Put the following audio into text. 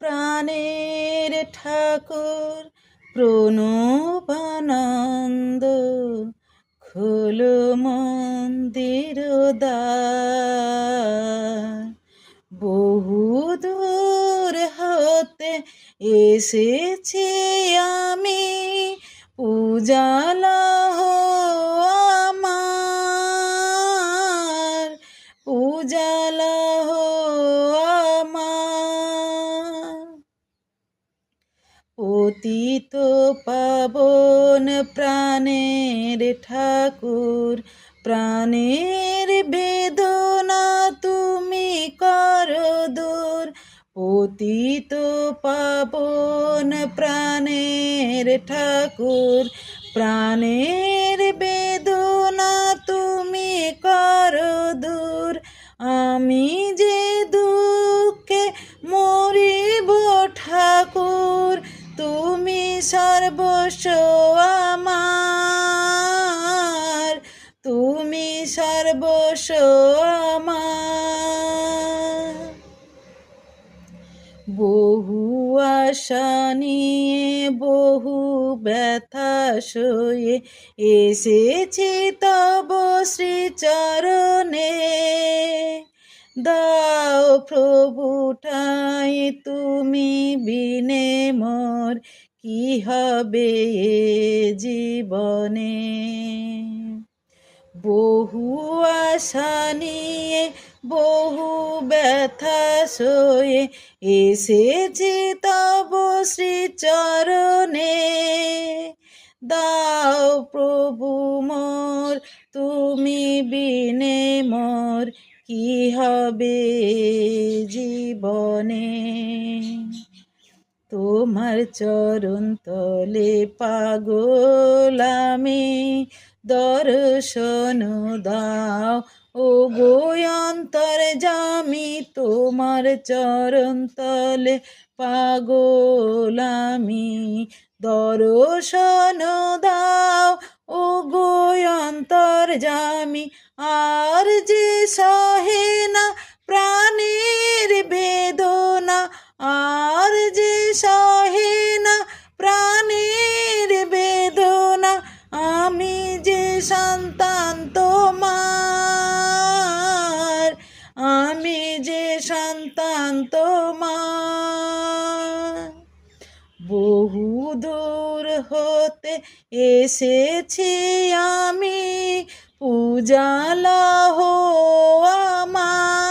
প্রাণের ঠাকুর প্রণবানন্দ, খোলো মন্দির দ্বার। বহুদূর হতে এসেছি আমি, পূজালা হো আমার, পূজালা হো আমার। পতিত পাবন প্রাণের ঠাকুর, প্রাণের বেদনা তুমি করো দূর। পতিত পাবন প্রাণের ঠাকুর, প্রাণের বেদনা তুমি করো দূর। আমি যে দুঃখে মরিব ঠাকুর, তুমি সর্বস্ব আমার, তুমি সর্বস্ব আমার। বহু আশা নিয়ে বহু ব্যথা সয়ে এসেছি তব শ্রীচরণে। দাও প্রভু ঠাঁই তুমি বিনে মোর, কি হবে এ জীবনে। বহু আশা নিয়ে বহু ব্যথা সয়ে এসেছি তব শ্রীচরণে। দাও প্রভু মোর তুমি বিনে মোর, কি হবে জীবনে। তোমার চরণ তলে পাগল আমি, দর্শন দাও ও গো অন্তর্যামী। তোমার চরণ তলে পাগল আমি, দর্শন দাও ও গো অন্তর্যামী। আর যে সহে না প্রাণের বেদনা, আর যে সহে না প্রাণের বেদনা, আমি যে সন্তান তোমার, আমি যে সন্তান তোমার। বহু দূর হতে এসেছি আমি, পূজালা হো আমার।